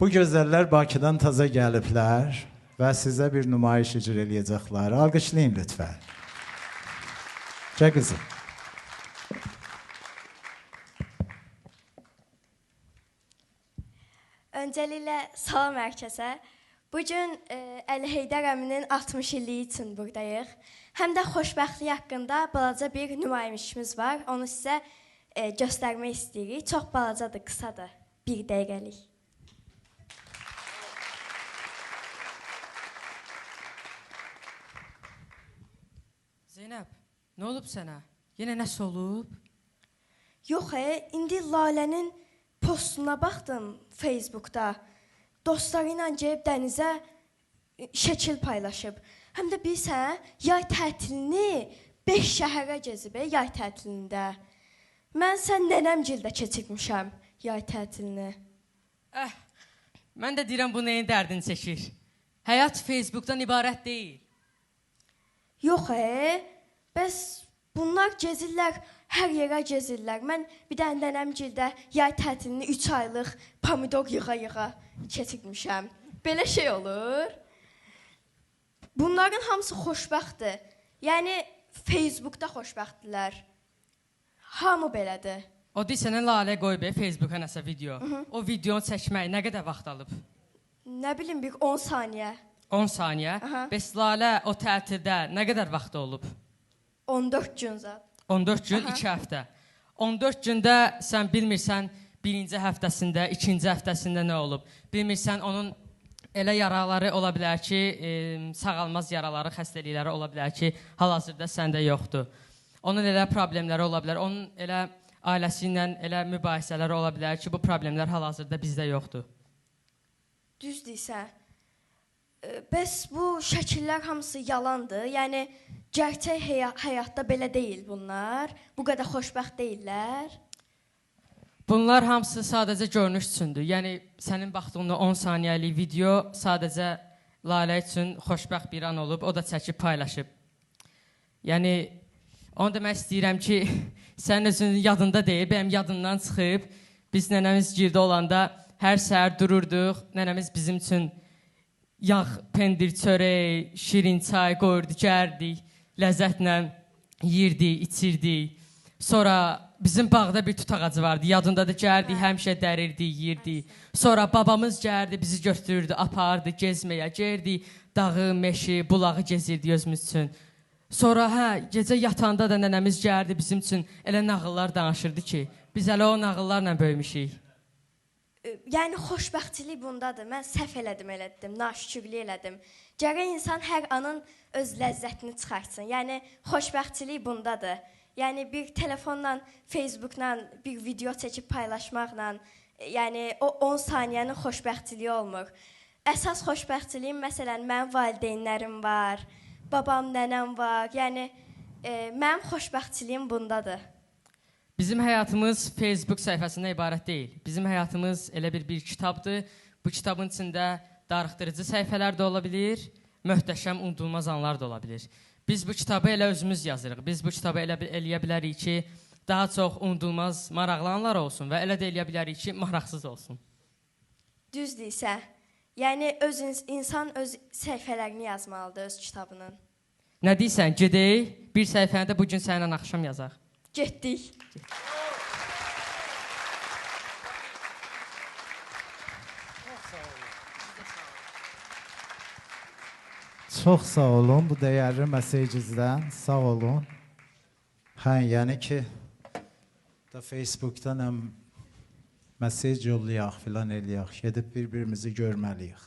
Bu gözəllər Bakıdan taza gəliblər və sizə bir nümayiş icra eləyəcəklər. Alqışlayın lütfən. Gəl qızım. Öncəliklə salam herkese. Bugün Əli Heydər əminin 60 illiyi üçün buradayıq. Həm də xoşbəxtlik haqqında balaca bir nümayişimiz var. Onu sizə göstərmək istəyirik. Çox balacadır, qısadır. 1 dəqiqəlik. Zeynəb, nə olub sənə? Yenə nəsə olub? Yox, indi Lalənin postuna baxdım Facebookda. Dostları ilə gəlib dənizə şəkil paylaşıb. Həm də bilsən, yay tətilini 5 şəhərə gəzib, yay tətilində. Mən sən nənəmgildə keçirmişəm yay tətilini. Mən də deyirəm bu neyin dərdini çəkir. Həyat Facebookdan ibarət deyil. Yox, bəs bunlar gezirlər, hər yerə gezirlər. Mən bir də nənəmgildə yay tətilini 3 aylıq pomidor yığa-yığa keçirmişəm. Belə şey olur. Bunların hamısı xoşbəxtdir. Yəni, Facebookda xoşbəxtdirlər. Hamı belədir. O deyilsənə Lalə qoyub Facebooka nəsə video. O videonu çəkmək nə qədər vaxt alıb? Nə bilim, bir 10 saniyə. 10 saniyə. Bəs Lalə o tətildə nə qədər vaxt olub? 14 gün zat. 14 gün, 2 həftə. 14 gündə sən bilmirsən birinci həftəsində, ikinci həftəsində nə olub. Bilmirsən onun elə yaraları ola bilər ki, sağalmaz yaraları, xəstəlikləri ola bilər ki, hal-hazırda səndə yoxdur. Onun elə problemləri ola bilər, onun elə ailəsi ilə elə mübahisələri ola bilər ki, bu problemlər hal-hazırda bizdə yoxdur. Düz deyirsən. Bəs bu şəkillər hamısı yalandır. Yəni, gerçək həyatda belə deyil bunlar. Bu qədər xoşbəxt deyirlər. Bunlar hamısı sadəcə görünüş üçündür. Yəni, sənin baxdığında 10 saniyəlik video sadəcə Lalə üçün xoşbəxt bir an olub, o da çəkib paylaşıb. Yəni, onu demək istəyirəm ki, sənin özünün yadında deyil, mənim yadından çıxıb, biz nənəmiz girdə olanda hər səhər dururduq, nənəmiz bizim üçün yağ, pendir, çörək, şirin çay qoyurdu, gərdik, ləzzətlə yirdik, içirdik. Sonra bizim bağda bir tut ağacı vardı, yadında da gərdik, həmişə dərirdik, yirdik. Sonra babamız gəldi, bizi götürürdü, apardı, gezməyə, gerdik, dağı, meşi, bulağı gezirdik özümüz üçün. Sonra gecə yatanda da nənəmiz gəldi bizim üçün elə nağıllar danışırdı ki, biz elə o nağıllarla böyümüşük. Yəni, xoşbəxtçilik bundadır. Mən səhv elədim, naşükürlük elədim. Gərək insan hər anın öz ləzzətini çıxartsın. Yəni, xoşbəxtçilik bundadır. Yəni, bir telefonla, Facebookla bir video çəkib paylaşmaqla, yəni, o 10 saniyənin xoşbəxtçiliyi olmur. Əsas xoşbəxtçiliyim, məsələn, mənim valideynlərim var, babam, nənəm var. Yəni, mənim xoşbəxtçiliyim bundadır. Bizim həyatımız Facebook səhifəsindən ibarət deyil. Bizim həyatımız elə bir kitabdır. Bu kitabın içində darıxdırıcı səhifələr də ola bilir, möhtəşəm, unudulmaz anlar da ola bilir. Biz bu kitabı elə özümüz yazırıq. Biz bu kitabı elə eləyə bilərik ki, daha çox unudulmaz, maraqlı anlar olsun və elə də eləyə bilərik ki, maraqsız olsun. Düz deyirsən. Yəni, insan öz səhifələrini yazmalıdır, öz kitabının. Nə deyirsən, gedək, bir səhifəni də bugün səninlə axşam yazaq. Getdik. Çox sağ olun bu dəyərli mesajınızdan. Sağ olun. Yəni ki, da Facebookdan mesaj yollayaq filan eləyək. Gedib bir-birimizi görməliyik.